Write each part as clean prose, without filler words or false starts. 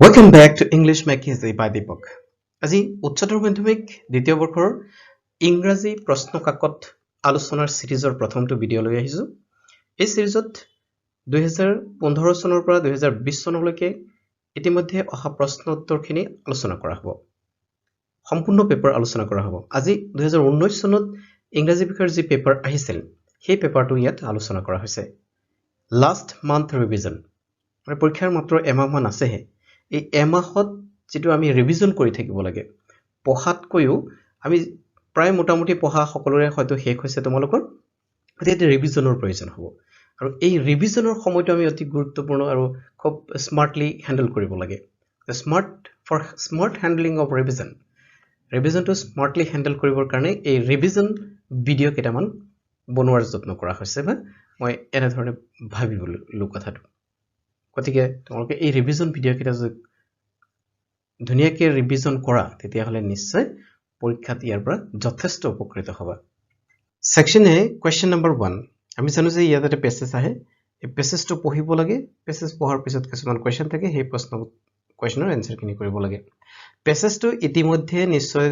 Welcome back to English Makeasy by Deepak. আজি উচ্চতৰ মাধ্যমিক দ্বিতীয় বৰ্ষৰ ইংৰাজী প্ৰশ্ন কাকত আলোচনাৰ সিৰিজৰ প্ৰথমটো ভিডিঅ লৈ আহিছো। এই সিৰিজত 2015 চনৰ পৰা 2020 চনলৈকে ইতিমধ্যে অহা প্ৰশ্ন উত্তৰখিনি আলোচনা কৰা হ'ব। সম্পূৰ্ণ পেপাৰ আলোচনা কৰা হ'ব। আজি 2019 চনত ইংৰাজী বিষয়ৰ যি পেপাৰ আহিছিল সেই পেপাৰটো ইয়াত আলোচনা কৰা হৈছে। লাষ্ট মান্থ ৰিভিজন মানে পৰীক্ষাৰ মাত্ৰ এমাহ মান আছেহে। এই এমাহত যেটো আমি ৰিভিজন কৰি থাকিব লাগে পঢ়াতকৈও আমি প্ৰায় মোটামুটি পঢ়া সকলোৰে হয়তো শেষ হৈছে তোমালোকৰ এতিয়া ৰিভিজনৰ প্ৰয়োজন হ'ব আৰু এই ৰিভিজনৰ সময়টো আমি অতি গুৰুত্বপূৰ্ণ আৰু খুব স্মাৰ্টলি হ্যান্ডল কৰিব লাগে স্মাৰ্ট হ্যান্ডলিং অফ ৰিভিজনটো স্মাৰ্টলি হ্যান্ডল কৰিবৰ কাৰণে এই ৰিভিজন ভিডিঅ কেইটামান বনোৱাৰ যত্ন কৰা হৈছে বা মই এনে ধৰণে ভাবিবলো কথাটো গতিকে তোমালোকে এই ৰিভিজন ভিডিঅ কেইটা যদি ধুনিয়াকে ৰিভিজন কৰা তেতিয়া হলে নিশ্চয় পৰীক্ষাত ইয়াৰ পৰা যথেষ্ট উপকৃত হ'বা সেকশন এ কোৱেশ্চন নম্বৰ 1 আমি জানো যে ইয়াত এটা পেছেজ আহে এই পেছেজটো পঢ়িব লাগে পেছেজ পঢ়াৰ পিছত কিছুমান কোৱেশ্চন থাকে সেই কোৱেশ্চনৰ আনসাৰ কিনি কৰিব লাগে পেছেজটো ইতিমধ্যে নিশ্চয়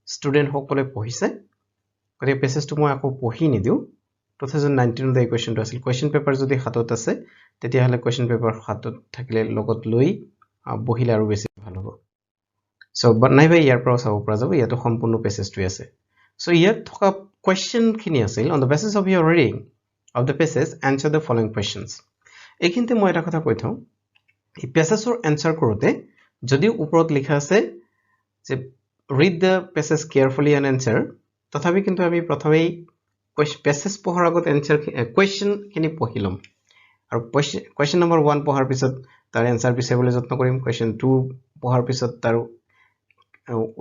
ষ্টুডেন্ট সকলে পঢ়িছে গতিকে পেছেজটো মই আকৌ পঢ়ি নিদিও 2019 ৰ কোৱেশ্চনটো আছিল কোৱেশ্চন পেপাৰ যদি হাতত আছে তেতিয়া হলে কোৱেশ্চন পেপাৰ হাতত থাকিলে লগত লৈ বহিলে আৰু বেছি ভাল হ'ব সো বাট নাই ভাই ইয়াৰ পৰা চাব পৰা যাব ইয়াতো সম্পূৰ্ণ পেছেজটো আছে সো ইয়াত থকা কোৱেশ্চন খিনি আছিল on the basis of your reading of the passage answer the following questions এইখিনিতে মই এটা কথা কৈ থওঁ এই পেছেজৰ আনসাৰ কৰোতে যদিও ওপৰত লিখা আছে যে read the passage carefully and answer তথাপি কিন্তু আমি প্ৰথমেই পেছেজ পঢ়াৰ আগত আনসাৰ কোৱেশ্চন খিনি পঢ়িলম আৰু কোৱেশ্চন নম্বৰ 1 পঢ়াৰ পিছত তাৰ আনসাৰ বিচাৰিবলৈ যত্ন কৰিম কোৱেশ্চন 2 পঢ়াৰ পিছত তাৰ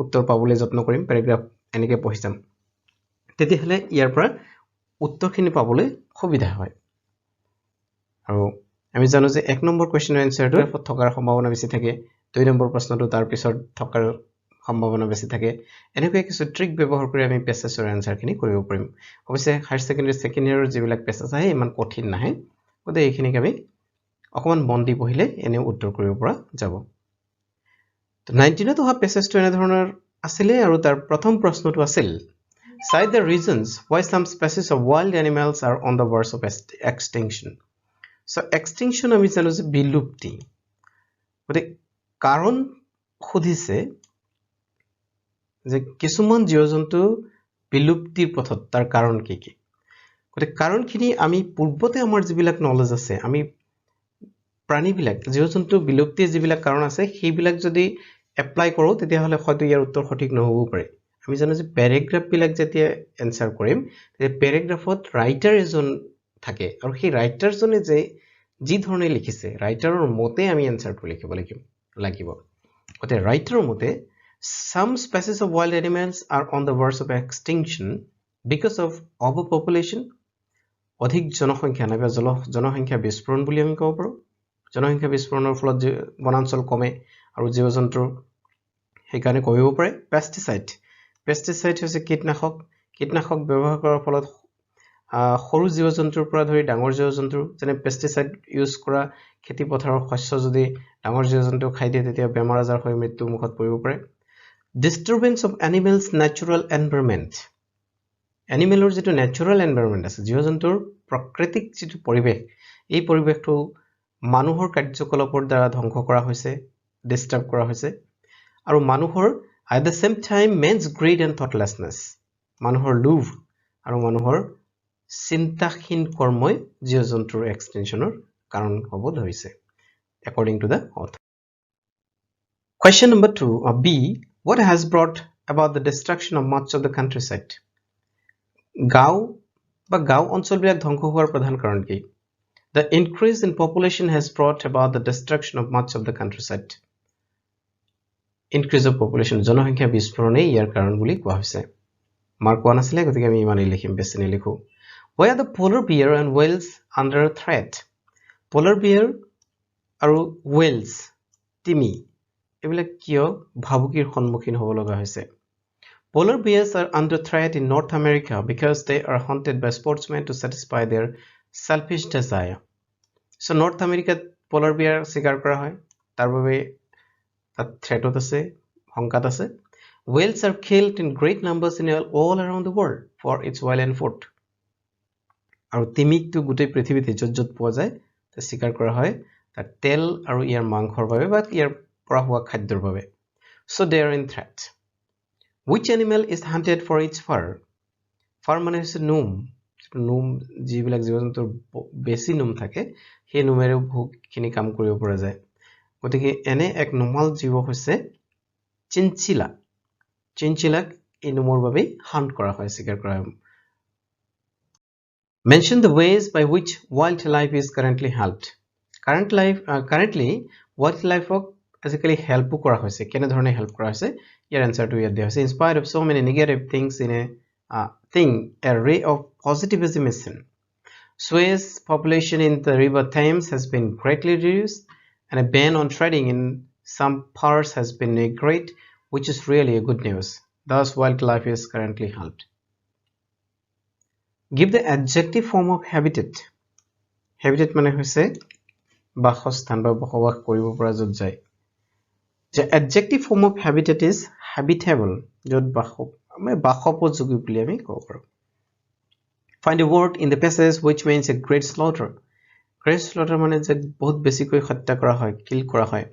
উত্তৰ পাবলৈ যত্ন কৰিম প্যাৰাগ্ৰাফ এনেকৈ পঢ়ি যাম তেতিয়া হলে ইয়াৰ পৰা উত্তৰখিনি পাবলৈ সুবিধা হয় আৰু আমি জানো যে 1 নম্বৰ কোৱেশ্চনৰ আনসাৰটো থকাৰ সম্ভাৱনা বেছি থাকে 2 নম্বৰ প্ৰশ্নটো তাৰ পিছত থকাৰ সম্ভাৱনা বেছি থাকে এনেকৈ কিছু ট্ৰিক ব্যৱহাৰ কৰি আমি পেছেজৰ আনসাৰখিনি কৰিব পাৰিম অৱশ্যে হায়াৰ সেকেন্ডাৰী সেকেন্ড ইয়াৰৰ যিবিলাক পেছেজ আহে ইমান কঠিন নাহে গতে এইখিনিক আমি অকমান মন দি পঢ়িলে এনে উত্তৰ কৰিব পৰা যাব তো 19 ত হোৱা পেছেজটো এনে ধৰণৰ আছিল আৰু তাৰ প্ৰথম প্ৰশ্নটো আছিল cite the reasons why some species of wild animals are on the verge of extinction so extinction আমি জানো যে বিলুপ্তি গতে কাৰণ খুদিছে যে কিছুমান জীৱ-জন্তু বিলুপ্তিৰ পথত তাৰ কাৰণ কি কি গতে কাৰণখিনি আমি পূৰ্বতে আমাৰ যিবিলাক নলেজ আছে আমি প্ৰাণীবিলাক জীৱ-জন্তু বিলুপ্তিৰ যিবিলাক কাৰণ আছে সেইবিলাক যদি এপ্লাই কৰো তেতিয়া হলে হয়তো ইয়াৰ উত্তৰ সঠিক নহব পাৰে আমি জানো যে প্যাৰাগ্ৰাফ বিলাক যেতিয়া আনসাৰ কৰিম তে প্যাৰাগ্ৰাফত ৰাইটাৰ এজন থাকে আৰু সেই ৰাইটাৰজনে যে যি ধৰণে লিখিছে ৰাইটাৰৰ মতে আমি আনসাৰটো লিখিব লাগিব গতে ৰাইটাৰৰ মতে some species of wild animals are on the verge of extinction because of overpopulation অধিক জনসংখ্যা নাইবা জনসংখ্যা বিস্ফোৰণ বুলি আমি কব পাৰো জনসংখ্যা বিস্ফোৰণৰ ফলত বনাঞ্চল কমে আৰু জীৱ-জন্তুৰ হেকানে কমিব পাৰে পেস্টিসাইড হৈছে কীটনাশক ব্যৱহাৰ কৰাৰ ফলত সৰু জীৱ-জন্তুৰ পৰা ধৰি ডাঙৰ জীৱ-জন্তু যেনে পেস্টিসাইড ইউজ কৰা খেতি পথাৰৰ শস্য যদি ডাঙৰ জীৱ-জন্তু খাই দিয়ে তেতিয়া বেমাৰ আজাৰ হৈ মৃত্যু মুখত পৰিব পাৰে disturbance of animals natural environment animalৰ যেটো natural environment আছে জীৱ-জন্তুৰ প্ৰাকৃতিক যেটো পৰিবেশ এই পৰিবেশটো মানুহৰ কাৰ্যকলাপৰ দ্বাৰা ধ্বংস কৰা হৈছে ডিস্টাৰ্ব কৰা হৈছে আৰু মানুহৰ at the same time man's greed and thoughtlessness মানুহৰ লোভ আৰু মানুহৰ চিন্তাহীন কৰ্মই জীৱ-জন্তুৰ এক্সটেনশনৰ কাৰণ হ'ব ধৰিছে according to the author question number 2 B what has brought about the destruction of much of the countryside গাঁও অঞ্চলবিলাক ধ্বংস হোৱাৰ প্ৰধান কাৰণ কি The increase in population has brought about the destruction of much of the countryside. Increase of population জনসংখ্যা বিস্ফোৰণে ইয়াৰ কাৰণ বুলি কোৱা হৈছে মাৰ্ক 1 আছিল গতিকে আমি ইমানেই লিখিম বেছি নিলিখো Why are the polar bear and whales under threat? Polar bear আৰু whales তিমি এবিলাক কিয় ভাবুকিৰ সন্মুখীন হ'ব লগা হৈছে Polar bears are under threat in North America because they are hunted by sportsmen to satisfy their selfish desire. So North America polar bear শিকাৰ কৰা হয় তাৰ বাবে তাত থ্ৰেটত আছে সংকাত আছে whales are killed in great numbers in all around the world for its oil and food আৰু তিমিকটো গোটেই পৃথিৱীতে যত পোৱা যায় তা শিকাৰ কৰা হয় তাৰ তেল আৰু ইয়াৰ মাংসৰ বাবে বা ইয়াৰ পৰা হোৱা খাদ্যৰ বাবে so they are in threat which animal is hunted for its fur fur মানে হৈছে নোম নোম যিবিলাক জীৱ-জন্তুৰ বেছি নোম থাকে সেই নোমেৰে বহুতখিনি কাম কৰিব পৰা যায় গতিকে এনে এক নোমাল জীৱ হৈছে চিনচিলা চিনচিলাক এই নোমৰ বাবে হান্ট কৰা হয় শিকাৰ কৰা হয় mention the ways by which wildlife is currently helped currently wildlife আজিকালি help কৰা হৈছে কেনে ধৰণে help কৰা হৈছে ইয়াৰ answerটো ইয়াত দিয়া হৈছে in spite of so many negative things in a ray of positivism is seen Suez population in the river Thames has been greatly reduced and a ban on trading in some parts has been agreed which is really a good news thus wildlife is currently helped give the adjective form of habitat habitat মানে হৈছে বাসস্থান বা বসবাস কৰিব পৰা যত যায় the adjective form of habitat is habitable যত বাসোপযোগী বুলি আমি কব পাৰো find a word in the passage which means a great slaughter মানে যে বহুত বেছিকৈ হত্যা কৰা হয় কিল কৰা হয়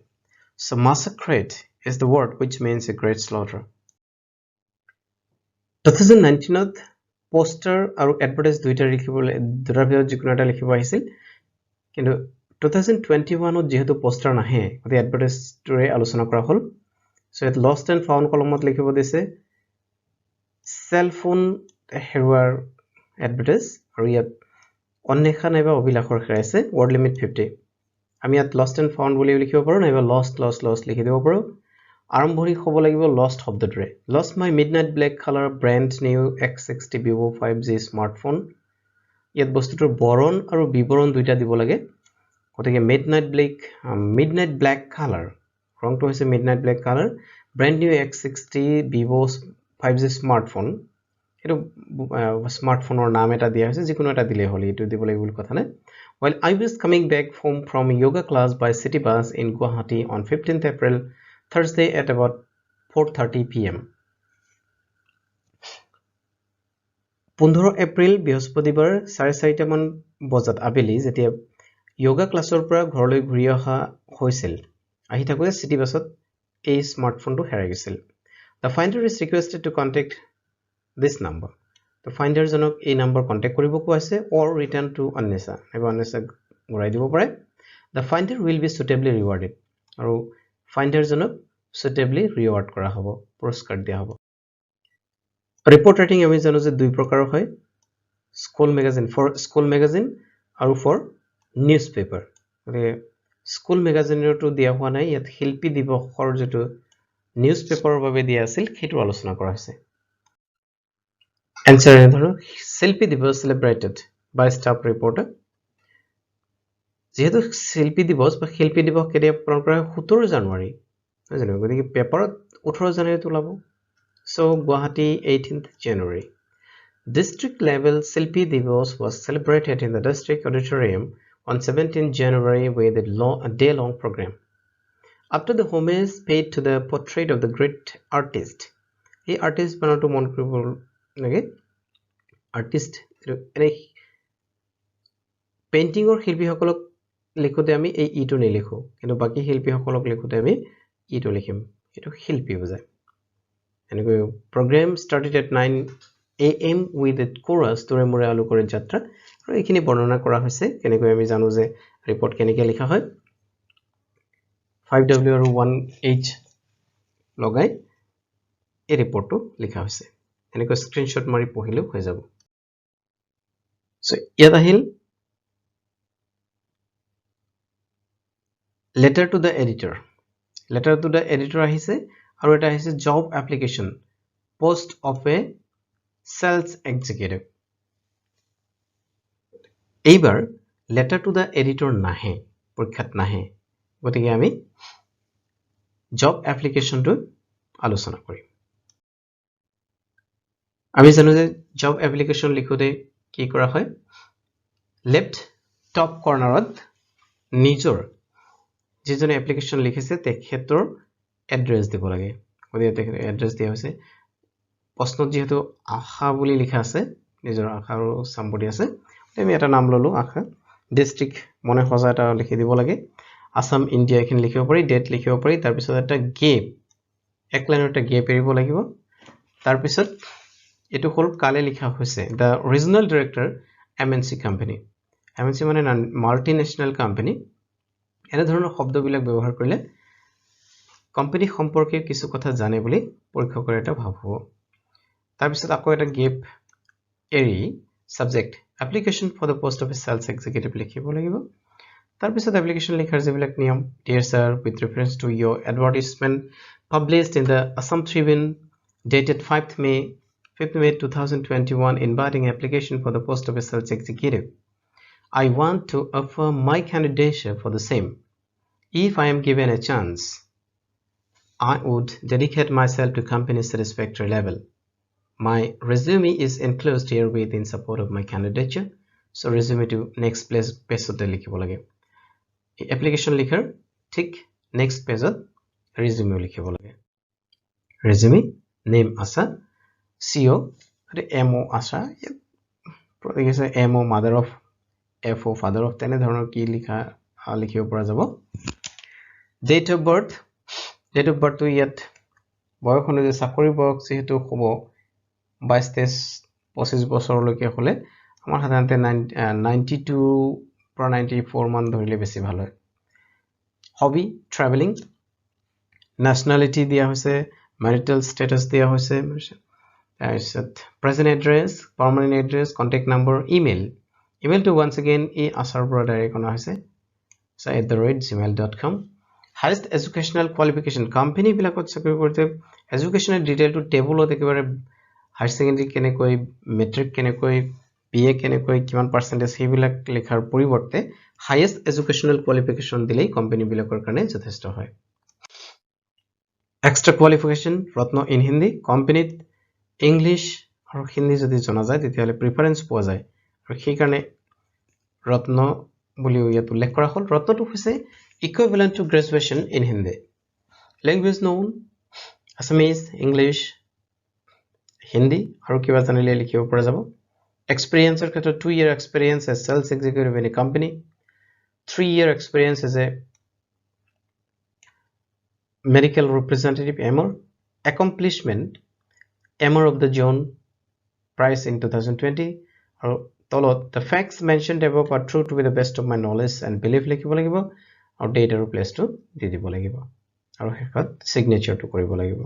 so massacred is the word which means a great slaughter 2019ত পোস্টাৰ আৰু এডভাৰটাইজ দুইটা লিখিবলৈ দুটাৰ ভিতৰত যিকোনো এটা লিখিব আহিছিল কিন্তু 2021ত যেহেতু পোস্টাৰ নাহে গতিকে এডভাৰটাইজটোৰে আলোচনা কৰা হ'ল so at lost and found কলমত লিখিব দিছে সেল ফোন হেৰুৱাৰ এডভাৰটাইজ আৰু ইয়াত অন্বেষা নাইবা অভিলাষৰ হেৰাইছে ৱৰ্ড লিমিট 50 আমি ইয়াত লষ্ট এণ্ড ফাউণ্ড বুলি লিখিব পাৰো নাইবা লষ্ট লিখি দিব পাৰো আৰম্ভণি হ'ব লাগিব লষ্ট শব্দটোৰে lost my midnight black colour brand new X60 Vivo 5G smartphone ইয়াত বস্তুটোৰ বৰণ আৰু বিৱৰণ দুইটা দিব লাগে গতিকে মিডনাইট ব্লেক কালাৰ ৰংটো হৈছে midnight black colour brand new X60 Vivo 5G smartphone এটো স্মাৰ্টফোনৰ নাম এটা দিয়া হৈছে যিকোনো এটা দিলে হ'ল এটো দিব লাগিব বুলি কথা নাই while I was coming back from yoga class by city bus in Guwahati on 15th April Thursday at about 4:30 p.m. 15 April বৃহস্পতিবাৰ 4:30 মান বজাত আবেলি যেতিয়া যোগা ক্লাছৰ পৰা ঘৰলৈ ঘূৰি অহা হৈছিল আহি থাকোতে সিটি বাছত এই স্মাৰ্টফোনটো হেৰাই গৈছিল the finder is requested to contact this number the finder জনক এই নম্বৰ কন্টাক্ট কৰিব কোৱাছে or return to Anessa এবা Anessa ঘূৰাই দিব পাৰে the finder will be suitably rewarded আৰু finder জনক suitably reward কৰা হ'ব পুৰস্কাৰ দিয়া হ'ব report writing আমি জানো যে দুই প্ৰকাৰৰ হয় স্কুল ম্যাগাজিন আৰু for newspaper মানে স্কুল ম্যাগাজিনটো দিয়া হোৱা নাই ইয়াত শিল্পী দিৱসৰ যেটো নিউজপেপাৰৰ বাবে দিয়া আছিল সেইটো আলোচনা কৰা হৈছে answer এধৰ শিল্পী দিৱস celebrated by staff reporter যেহেতু শিল্পী দিৱস বা শিল্পী দিৱস কেতিয়া পালন কৰা 17 জানুৱাৰী জানো গতিকে পেপাৰত 18 জানুৱাৰীত ওলাব so Guwahati 18th January district level Shilpi Divas was celebrated in the district auditorium on 17th January with a day-long program after the homage paid to the portrait of the great artist এই artist বানাটো মন কৰিব লাগে artist এনে পেইন্টিংৰ শিল্পীসকলক লিখোতে আমি এই ইটো নিলিখো কিন্তু বাকি শিল্পীসকলক লিখোতে আমি ইটো লিখিম এটো শিল্পী বুজায় এনেকৈ program started at 9 AM with a chorus তোৰে মোৰে আলু কৰে যাত্ৰা আৰু এইখিনি বৰ্ণনা কৰা হৈছে কেনেকৈ আমি জানো যে ৰিপৰ্ট কেনেকৈ লিখা হয় 5W আৰু 1H লগাই এই ৰিপৰ্টটো লিখা হৈছে এনেকৈ স্ক্ৰিনশ্বট মাৰি পঢ়িলেও হৈ যাব সো ইয়াত আহিল letter to the editor আহিছে আৰু এটা আহিছে job application post of a sales executive এইবাৰ letter to the editor নাহে পৰীক্ষাত নাহে গতিকে আমি job application টো আলোচনা কৰিম আমি জানো যে job application লিখোতে কি কৰা হয় left top cornerত নিজৰ যিজনে এপ্লিকেশ্যন লিখিছে তেখেতৰ এড্ৰেছ দিব লাগে গতিকে তেখেতৰ এড্ৰেছ দিয়া হৈছে প্ৰশ্নত যেহেতু আশা বুলি লিখা আছে নিজৰ আশা আৰু সাম্বডি আছে আমি এটা নাম ললো আশা ডিস্ট্ৰিক্ট মনে সজা এটা লিখি দিব লাগে আসাম ইন্ডিয়া এখন লিখিব পাৰি ডেট লিখিব পাৰি তাৰ পিছত এটা গেপ এক লাইনৰ এটা গেপ এৰিব লাগিব তাৰ পিছত এটো হল কালে লিখা হৈছে দা ৰিজনাল ডাইৰেক্টৰ এমএনসি কোম্পানী এমএনসি মানে মাল্টিনেশনাল কোম্পানী এনে ধৰণৰ শব্দবিলাক ব্যৱহাৰ কৰিলে কোম্পানী সম্পৰ্কে কিছু কথা জানে বুলি পৰীক্ষকৰ এটা ভাব হ'ব তাৰ পিছত আকৌ এটা গেপ এৰি subject application for the post of a sales executive লিখিব লাগিব তাৰ পিছত এপ্লিকেশন লিখাৰ যিবিলাক নিয়ম dear sir with reference to your advertisement published in the Assam Tribune dated 5th May 2021 inviting application for the post of a sales executive. I want to offer my candidature for the same. If I am given a chance, I would dedicate myself to company satisfactory level. My resume is enclosed herewith in support of my candidature. So resume to next page of the likhibo lage. Application likhar thik next page of resume likhibo lage. Resume name asa CO MO asa MO mother of FO father of tene dhoroner ki likhibo para jabo date of birth to yet boyok hono je sakori boyok jehetu hobo 22 25 বছৰলৈকে হলে আমাৰ সাধাৰণতে 92 পৰা 94 মান ধৰিলে বেছি ভাল হয় হবি ট্ৰাভেলিং nationality দিয়া হৈছে marital status দিয়া হৈছে তাৰপিছত present address permanent address contact number email to once again এই আসাৰ পৰা ডাইৰেক্ট অনা হৈছে @gmail.com highest educational qualification company বিলাকত চাকৰি কৰিতে educational detail to টেবুলত একেবাৰে হায়াৰ সেকেন্ডাৰী কেনেকৈ মেট্ৰিক কেনেকৈ বিএ কেনেকৈ কিমান পাৰ্সেন্টেজ সেইবিলাক লেখাৰ পৰিৱৰ্তে হাইয়েষ্ট এডুকেশনাল কোৱালিফিকেশন দিলেই কোম্পানী বিলাকৰ কাৰণে যথেষ্ট হয় extra qualification Ratna in Hindi কোম্পানীত ইংলিশ আৰু হিন্দী যদি জনা যায় তেতিয়াহলে প্ৰিফাৰেন্স পোৱা যায় আৰু সেই কাৰণে ৰত্ন বুলি ইয়াত উল্লেখ কৰা হ'ল ৰত্নটো হৈছে equivalent to graduation in Hindi language known Assamese English Hindi আৰু কিবা জানিলে লিখিব পৰা যাব এক্সপেৰিয়েন্সৰ ক্ষেত্ৰত 2 year experience as sales executive in a company 3 year experience as a medical representative MR accomplishment MR of the zone price in 2020 আৰু তলত the facts mentioned above are true to be the best of my knowledge and belief লিখিব লাগিব আৰু date আৰু place টো দি দিব লাগিব আৰু হেকত signature টো কৰিব লাগিব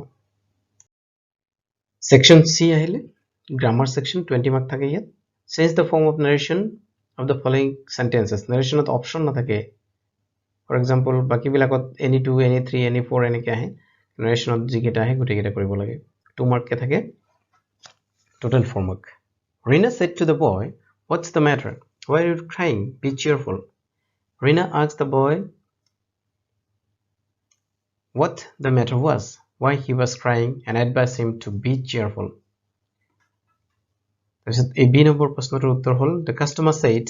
Section C আহিলে grammar section 20 mark থাকে ইয়াত change the form of narration of the following sentences narration to option না থাকে for example বাকি বিলাকত any 2 any 3 any 4 এনেকে আহে narration ত যিকেটা আহে গুটেকেটা কৰিব লাগে 2 mark কে থাকে total 4 mark Rina said to the boy what's the matter why are you crying be cheerful Rina asked the boy what the matter was why he was crying and advised him to be cheerful. A B number প্ৰশ্নটোৰ উত্তৰ হ'ল the customer said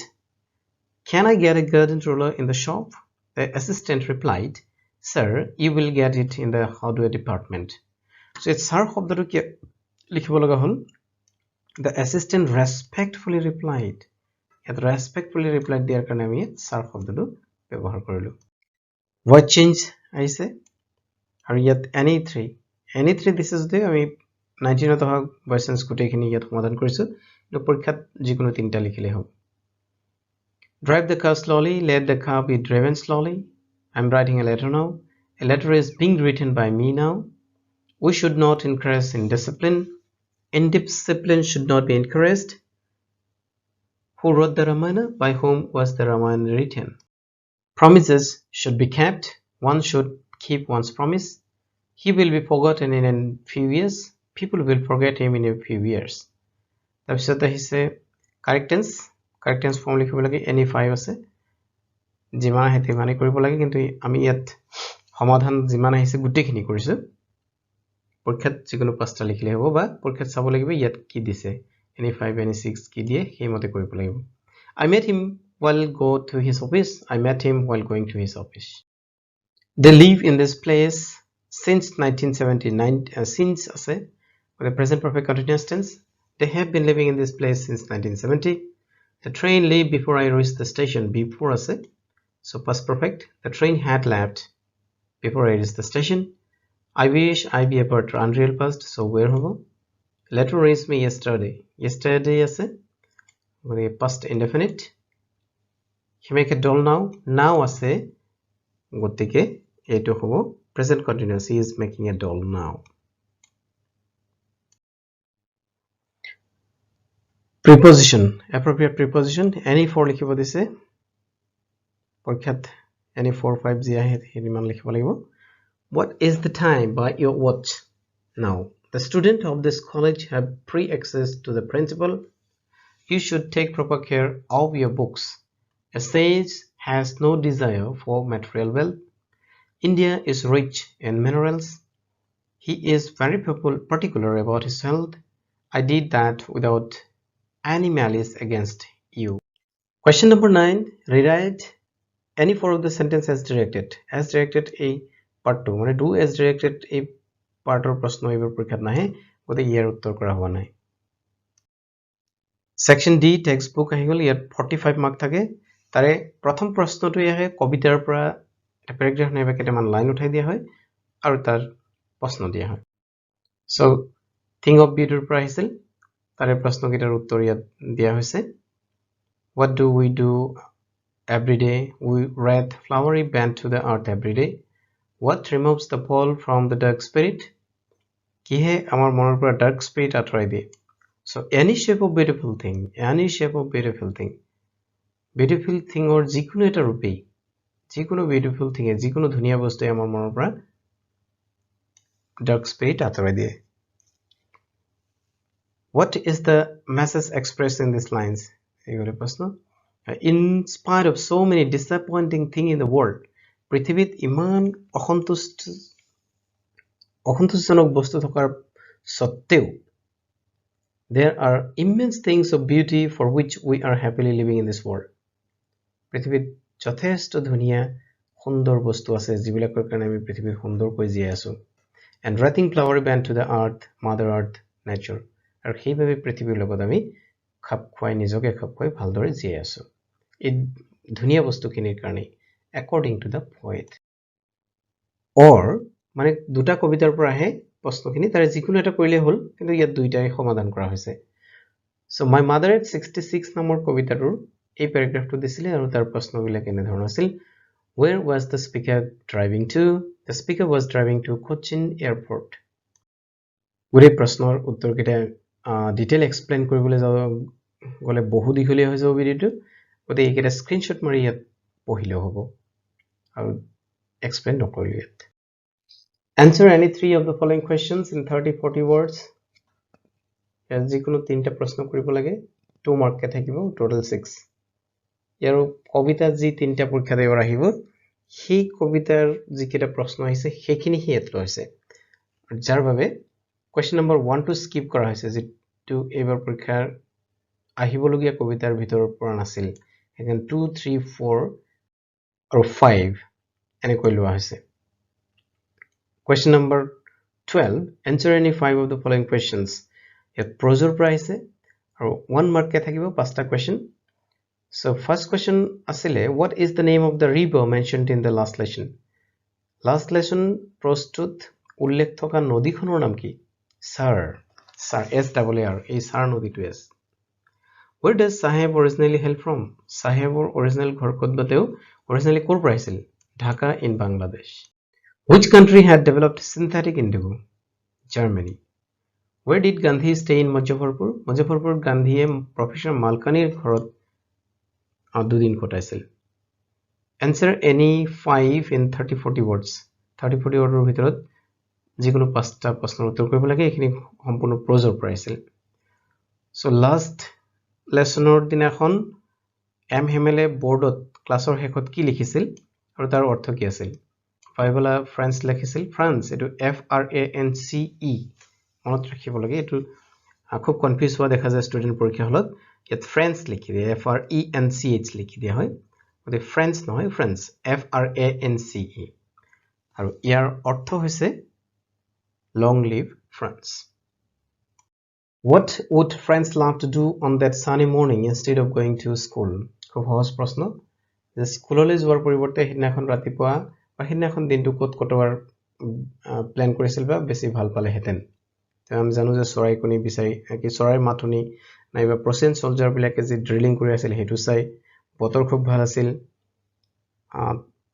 can I get a garden roller in the shop the assistant replied sir you will get it in the hardware department so it's sir শব্দটো কি লিখিব লগা হ'ল the assistant respectfully replied ইয়াত respectfully replied দিয়াৰ কাৰণে আমি sir শব্দটো ব্যৱহাৰ কৰিলো what change আহিছে আৰু ইয়াত any 3 this is the আমি 19 ত হক ভাৰ্সনস গুটেখিনি ইয়াত সমাধান কৰিছো এই পৰীক্ষাত যিকোনো তিনটা লিখিলে হ'ব drive the car slowly let the car be driven slowly I'm writing a letter now a letter is being written by me now we should not encourage indiscipline should not be encouraged who wrote the Ramayana by whom was the Ramayana written promises should be kept one should keep one's promise he will be forgotten in a few years people will forget him in a few years তাৰপিছত আহিছে correct tense form লিখিব লাগে any 5 আছে যিমান হেতি মানে কৰিব লাগে কিন্তু আমি ইয়াত সমাধান যিমান আহিছে গুটেখিনি কৰিছো পৰীক্ষাত যিকোনো পাঁচটা লিখিলে হ'ব বা পৰীক্ষাত চাব লাগিব ইয়াত কি দিছে any 5 any 6 কি দিয়ে সেই মতে কৰিব লাগিব I met him while going to his office They live in this place since 1979. Since আছে with the present perfect continuous tense. They have been living in this place since 1970. The train left before I reached the station. Before আছে, so past perfect. The train had left before I reached the station. I wish I be a part unreal past. So where hobo? Letter reached me yesterday. Yesterday আছে with a past indefinite. He make a doll now. Now আছে গতিকে এইটো হ'ব present continuous. He is making a doll now. Preposition, appropriate preposition. Any for লিখিব দিছে পৰীক্ষাত any 4 5 যি আহে হেৰিমান লিখিব লাগিব. What is the time by your watch? Now the student of this college have free access to the principal. You should take proper care of your books. A sage has no desire for material wealth. India is rich in minerals. He is very particular about his health. I did that without any malice against you. Question number 9. Rewrite any four of the sentence as directed. As directed a part 2. মানে do as directed a part or প্রশ্ন এবাৰ পৰীক্ষাত নাহে গতে ইয়াৰ উত্তৰ কৰা হোৱা নাই. Section D textbook আহি গল ইয়াত 45 মাৰ্ক থাকে তাৰে প্ৰথম প্ৰশ্নটো আহে কবিতাৰ পৰা এটা প্যাৰাগ্ৰাফ নাইবা কেইটামান লাইন উঠাই দিয়া হয় আৰু তাৰ প্ৰশ্ন দিয়া হয়. So think of beauty পৰা আহিছিল তাৰে প্ৰশ্নকেইটাৰ উত্তৰ ইয়াত দিয়া হৈছে. What do we do every day? We wreath flowery band to the earth every day. What removes the pole from the dark spirit? কিহে আমাৰ মনৰ পৰা dark spirit আঁতৰাই দিয়ে. So any shape of beautiful thing, any shape of beautiful thing. Beautiful thing or যিকোনো এটা ৰূপেই যিকোনো beautiful thing যিকোনো ধুনীয়া বস্তুৱে আমাৰ মনৰ পৰা dark spirit আঁতৰাই দিয়ে. What is the message expressed in these lines? In spite of so many disappointing things in the world, পৃথিৱীত ইমান অসন্তোষজনক বস্তু থকাৰ সত্ত্বেও there are immense things of beauty for which we are happily living in this world. পৃথিৱীত যথেষ্ট ধুনীয়া সুন্দৰ বস্তু আছে যিবিলাকৰ কাৰণে আমি পৃথিৱীত সুন্দৰকৈ জীয়াই আছো. And wreathing flowery band to the earth, mother earth, nature. আৰু সেইভাবে পৃথিৱীৰ লগত আমি খাপ খুৱাই নিজকে খাপ খুৱাই ভালদৰে জীয়াই আছো এই ধুনীয়া বস্তুখিনিৰ কাৰণে according to the poet. Or মানে দুটা কবিতাৰ পৰা আহে প্ৰশ্নখিনি তাৰে যিকোনো এটা কৰিলে হ'ল কিন্তু ইয়াত দুইটাই সমাধান কৰা হৈছে. So my mother at 66 নামৰ কবিতাটোৰ এই প্যাৰাগ্ৰাফটো দিছিলে আৰু তাৰ প্ৰশ্নবিলাক এনে ধৰণৰ আছিল. Where was the speaker driving to? The speaker was driving to Cochin airport. গোটেই প্ৰশ্নৰ উত্তৰকেইটা ডিটেইল এক্সপ্লেইন কৰিবলৈ গলে বহু দীঘলীয়া হৈ যাব ভিডিওটো গতে এইকেইটা স্ক্ৰিনশ্বট মাৰি ইয়াত পঢ়িলেও হ'ব আৰু এক্সপ্লেইন নকৰিলো ইয়াত. Answer any three of the following questions in 30-40 words. ইয়াত যিকোনো তিনিটা প্ৰশ্ন কৰিব লাগে 2 মাৰ্ক থাকিব টোটাল 6. ইয়াৰ কবিতা যি তিনিটা পৰীক্ষা দেবৰ আহিব সেই কবিতাৰ যিকেইটা প্ৰশ্ন আহিছে সেইখিনি ইয়াত লৈছে যাৰ বাবে question number 1 to skip কৰা হৈছে যেটো এবাৰ পৰীক্ষাৰ আহিবলগীয়া কবিতাৰ ভিতৰৰ পৰা নাছিল এখন 2 3 4 আৰু 5 এনেকৈ লোৱা হৈছে. Question number 12 answer any 5 of the following questions. ইয়াত prose পৰা আহিছে আৰু 1 মাৰ্ক থাকিব পাঁচটা question. So first question asile what is the name of the river mentioned in the last lesson? Last lesson প্ৰস্তুত উল্লেখ থকা নদীখনৰ নাম কি? Sir SRR এই Sar নদীটো আছে. Where does Saheb originally hail from? Sahebor original ঘৰ ক'ত বাতেও originally ক'ৰ পৰা আহিছিল? Dhaka in Bangladesh. Which country had developed synthetic indigo? Germany. Where did Gandhi stay in Muzaffarpur? Muzaffarpur Gandhiয়ে Professor Malkaniৰ ঘৰত 2 দিন কটাইছিল. Answer any 5 in 30-40 words. 30-40 wordৰ ভিতৰত যিকোনো পাঁচটা প্ৰশ্নৰ উত্তৰ কৰিব লাগে এখিনি সম্পূৰ্ণ প্ৰজৰ পৰা আহিছিল. So last লেসনৰ দিনাখন এম হেমেলে বোৰ্ডত ক্লাছৰ শেষত কি লিখিছিল আৰু তাৰ অৰ্থ কি আছিল? ফাইভলা ফ্ৰান্স লিখিছিল. ফ্ৰান্স এটো FRANCE মনত ৰাখিব লাগে এটো খুব কনফিউজ হোৱা দেখা যায় ষ্টুডেন্ট পৰীক্ষা হলত ইয়াত ফ্ৰান্স লিখি দিয়ে FRENCH লিখি দিয়া হয় গতে ফ্ৰান্স নহয় ফ্ৰান্স FRANCE. আৰু ইয়াৰ অৰ্থ হৈছে long live France. What would friends love to do on that sunny morning instead of going to school? খুব সহজ প্ৰশ্ন যে স্কুললৈ যোৱাৰ পৰিৱৰ্তে সিদিনাখন ৰাতিপুৱা বা সিদিনাখন দিনটো ক'ত কটোৱাৰ প্ল্যান কৰিছিল বা বেছি ভাল পালেহেঁতেন আমি জানো যে চৰাইকণী বিচাৰি কি চৰাইৰ মাথনি নাইবা প্ৰচেন চলজাৰ বিলাকে যে ড্ৰিলিং কৰি আছিল হেতু চাই বতৰ খুব ভাল আছিল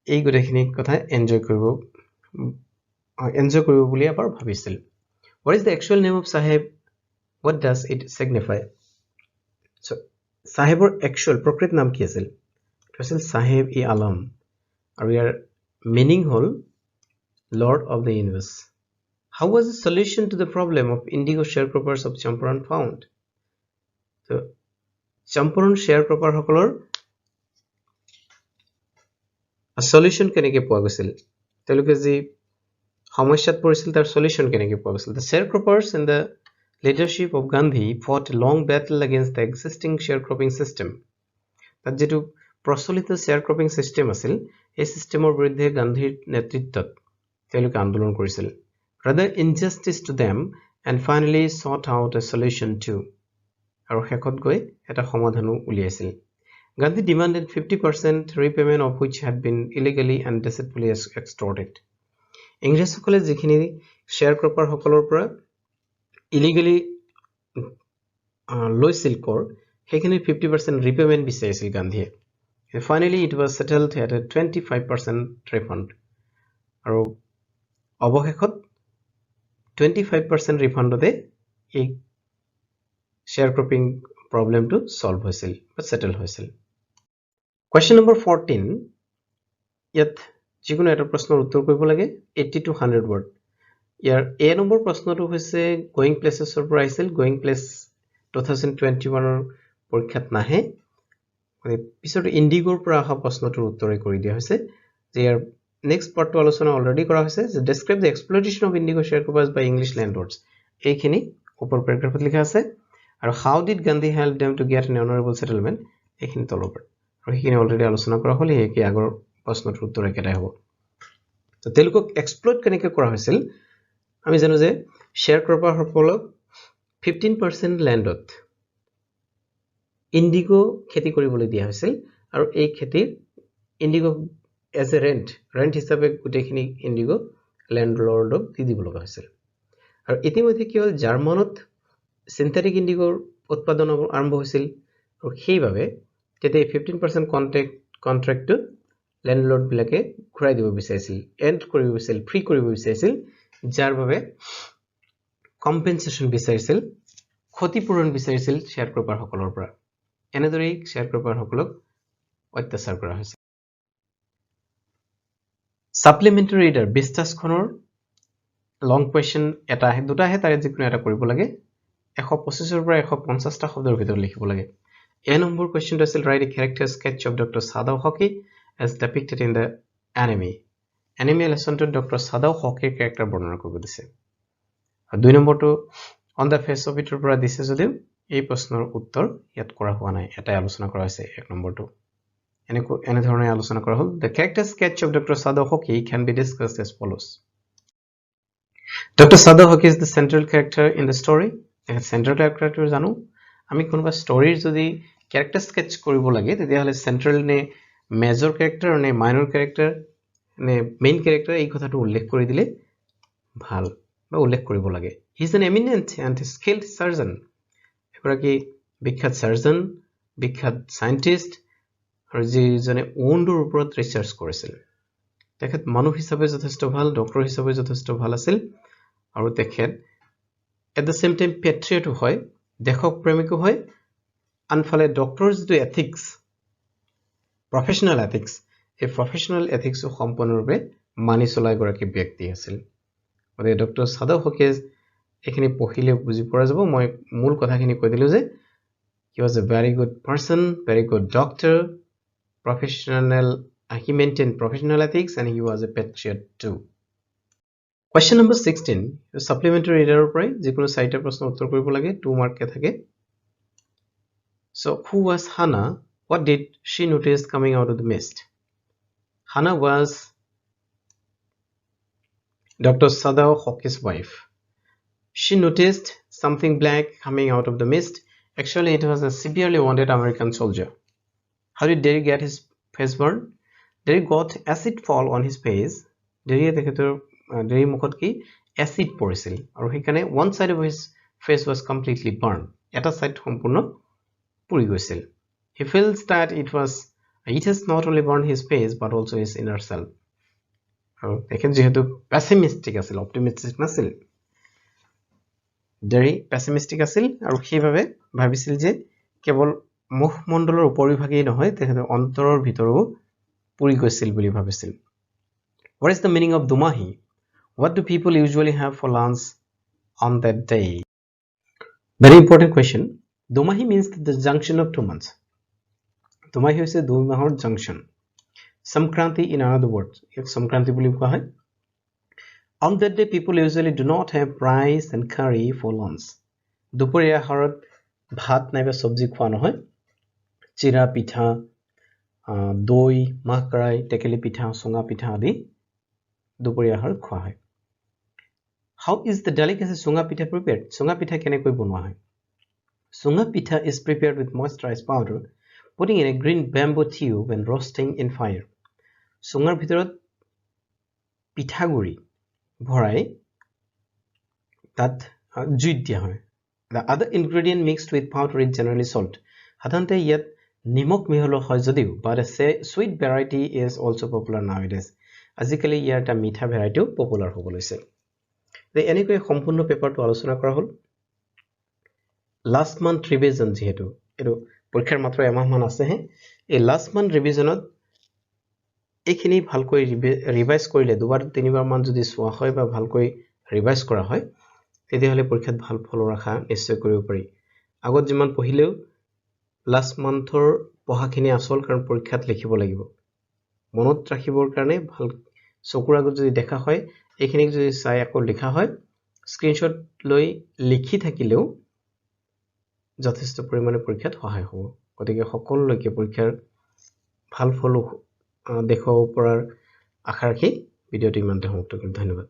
এই গোটেইখিনি কথা এনজয় কৰিব বুলি আবাৰ ভাবিছিল What is the actual name of Sahib? What does it signify? So Sahibor actual প্ৰকৃত নাম কি আছিল এটা আছিল Sahib e Alam আৰু ইয়াৰ meaning hall Lord of the Universe. How was the solution to the problem of indigo sharecroppers of Champaran found? So Champaran sharecropper সকলৰ solution কেনেকৈ পোৱা গৈছিল তেওঁলোকে যি সমস্যাত পৰিছিল তাৰ solution কেনেকৈ পোৱা গৈছিল The sharecroppers in the leadership of Gandhi fought a long battle against the existing sharecropping system. তাত যেটো প্ৰচলিত sharecropping system আছিল এই সিস্টেমৰ বিৰুদ্ধে গান্ধীৰ নেতৃত্বত তেওঁলোকে আন্দোলন কৰিছিল rather injustice to them and finally sought out a solution too আৰু শেষত গৈ এটা সমাধানো উলিয়াইছিল Gandhi demanded 50% repayment of which had been illegally and deceitfully extorted ইংৰেজসকলে যিখিনি sharecropper সকলৰ পৰা illegally লৈছিল কৰ সেইখিনি 50% repayment বিচাৰিছিল গান্ধীয়ে and finally it was settled at a 25% refund আৰু অৱশেষত 25% refundতে এই sharecropping problem to solve হৈছিল বা settle হৈছিল question number 14 ইয়াত যিকোনো এটা প্ৰশ্নৰ উত্তৰ কৰিব লাগে 80 to 100 word year a number প্ৰশ্নটো হৈছে going places ৰ পৰা আহিছিল going place 2021 ৰ পৰীক্ষাত নাহে মানে পিছত ইন্ডিগোৰ পৰা অহা প্ৰশ্নটোৰ উত্তৰে কৰি দিয়া হৈছে যে ইয়াৰ নেক্সট পাৰ্টটো আলোচনা অলৰেডি কৰা হৈছে যে describe the exploitation of indigo sharecroppers by English landlords এইখিনি ওপৰ প্যাৰাগ্ৰাফত লিখা আছে আৰু how did Gandhi help them to get an honorable settlement এইখিনি তলৰ আৰু এইখিনি অলৰেডি আলোচনা কৰা হ'ল এই কি আগৰ প্ৰশ্নটোৰ উত্তৰ একেটাই হ'ব তো তেওঁলোকক এক্সপ্লইট কেনেকৈ কৰা হৈছিল আমি জানো যে sharecropper সকলক 15% ল্যান্ডত ইন্ডিগো খেতি কৰিবলৈ দিয়া হৈছিল আৰু এই খেতিৰ ইন্ডিগো এজ এ ৰেন্ট হিচাপে গোটেইখিনি ইন্ডিগো ল্যান্ডলৰ্ডক দি দিব লগা হৈছিল আৰু ইতিমধ্যে কি হ'ল জাৰ্মানত সিনথেটিক ইন্ডিগোৰ উৎপাদন আৰম্ভ হৈছিল আৰু সেইভাবে তেতে 15% কন্ট্ৰাক্টটো ল্যান্ডলৰ্ড বিলাকে ঘূৰাই দিব বিচাৰিছিল এন্ড কৰিব বিচাৰিছিল ফ্ৰী কৰিব বিচাৰিছিল যাৰ বাবে কম্পেনসেশন বিচাৰিছিল ক্ষতিপূৰণ বিচাৰিছিল sharecropper সকলৰ পৰা এনেদৰে sharecropper সকলক অত্যাচাৰ কৰা হৈছিল Supplementary reader বিস্তাসখনৰ লং কোৱেশ্চন এটা আহে দুটা আহে তাৰে যিকোনো এটা কৰিব লাগে 125 ৰ পৰা 150 টা শব্দৰ ভিতৰত লিখিব লাগে এ নম্বৰ কোৱেশ্চনটো আছিল write a character sketch of Dr. Sadao Hockey as depicted in the anime লেসনটো Dr. Sadao Hockey character বৰ্ণনা কৰিব দিছে আৰু দুই নম্বৰটো on the face of it ৰ পৰা দিছে যদিও এই প্ৰশ্নৰ উত্তৰ ইয়াত কৰা হোৱা নাই এটাই আলোচনা কৰা হৈছে এক নম্বৰটো এনে ধৰণে আলোচনা কৰা হ'ল the character sketch of Dr. Sadao Hockey can be discussed as follows Dr. Sadao Hockey is the central character in the story central character জানো আমি কোনোবা ষ্টৰীৰ যদি character sketch কৰিব লাগে তেতিয়া হলে central নে major character নে minor character নে main character এই কথাটো উল্লেখ কৰি দিলে ভাল বা উল্লেখ কৰিব লাগে he is an eminent and skilled surgeon এগৰাকী বিখ্যাত সাৰ্জন বিখ্যাত সায়েন্টিস্ট আৰু যিজনে ওণ্ডৰ ওপৰত ৰিসাৰ্চ কৰিছিল তেখেত মানুহ হিচাপে যথেষ্ট ভাল ডক্টৰ হিচাপে যথেষ্ট ভাল আছিল আৰু তেখেত at the same time patriot হয় দেশক প্ৰেমিকো হয় আনফালে ডক্টৰছ দু এথিক্স প্ৰফেশনাল এথিক্স এই প্ৰফেশনাল এথিক্স সম্পূৰ্ণৰূপে মানি চলা গৰাকী ব্যক্তি আছিল মানে ডক্টৰ Sadao Hockey এখিনি পঢ়িলে বুজি পৰা যাব মই মূল কথাখিনি কৈ দিলো যে he was a very good person very good doctor professional he maintained professional ethics and he was a patriot too question number 16 supplementary reader পৰাই যিকোনো চাৰিটা প্ৰশ্ন উত্তৰ কৰিব লাগে 2 মাৰ্ক কে থাকে so who was Hannah what did she notice coming out of the mist Hannah was Dr. Sadao Hockey's wife. She noticed something black coming out of the mist. Actually, it was a severely wounded American soldier. How did Derry get his face burned? Derry got acid fall on his face. Derry মুখত কি acid পৰিছিল আৰু সেইকাৰণে one side of his face was completely burned. এটা side সম্পূৰ্ণ পুৰি গৈছিল. He feels that it has not only burned his face but also his inner self. আৰু তেখেত যেহেতু pessimistic আছিল, optimistic নাছিল. Derry pessimistic আছিল আৰু সেইভাবে ভাবিছিল যে কেৱল মুখমণ্ডলৰ উপৰিভাগেই নহয় তেখেতৰ অন্তৰৰ ভিতৰো পুৰি গৈছিল বুলি ভাবিছিল. What is the meaning of Dumahi? What do people usually have for lunch on that day? Very important question. Dumahi means the junction of 2 months. Dumahi হৈছে 2 মাহৰ junction. Samkranti in another word. এক Samkranti বুলি কোৱা হয়. On that day, people usually do not have rice and curry for lunch. দুপৰীয়া আহাৰত ভাত নাইবা সবজি খোৱা নহয়. চিৰা পিঠা, দৈ, মাহকৰাই, টেকেলি পিঠা, চুঙা পিঠা আদি দুপৰীয়া আহাৰত খোৱা হয়. How is the delicacy চুঙা পিঠা prepared? চুঙা পিঠা কেনেকৈ বনোৱা হয়? চুঙা পিঠা is prepared with moisturized powder, putting in a green bamboo tube and roasting in fire. চুঙাৰ ভিতৰত পিঠাগুৰি ভৰাই তাত জুইত দিয়া হয়. The other ingredient mixed with powder is generally salt. সাধাৰণতে ইয়াত নিমখ মিহলোৱা হয় যদিও, but a sweet variety is also popular nowadays. আজিকালি ইয়াৰ এটা মিঠা ভেৰাইটিও পপুলাৰ হ'ব লৈছে. এনেকৈ সম্পূৰ্ণ পেপাৰটো আলোচনা কৰা হ'ল. লাষ্ট মান্থ ৰিভিজন যেহেতু এইটো পৰীক্ষাৰ মাত্ৰ এমাহ মান আছেহে, এই লাষ্ট মান্থ ৰিভিজনত এইখিনি ভালকৈ ৰিভাইজ কৰিলে দুবাৰ তিনিবাৰ মান যদি চোৱা হয় বা ভালকৈ ৰিভাইজ কৰা হয় তেতিয়াহ'লে পৰীক্ষাত ভাল ফল আশা নিশ্চয় কৰিব পাৰি. আগত যিমান পঢ়িলেও লাষ্ট মান্থৰ পঢ়াখিনি আচল, কাৰণ পৰীক্ষাত লিখিব লাগিব. মনত ৰাখিবৰ কাৰণে ভাল চকুৰ আগত যদি দেখা হয় এইখিনিক যদি চাই আকৌ লিখা হয়, স্ক্ৰীনশ্বট লৈ লিখি থাকিলেও যথেষ্ট পৰিমাণে পৰীক্ষাত সহায় হ'ব. গতিকে সকলোলৈকে পৰীক্ষাৰ ভাল ফল দেখুৱাব পৰাৰ আশা ৰাখি ভিডিঅ'টো ইমানতে সমাপ্ত কৰিম. ধন্যবাদ.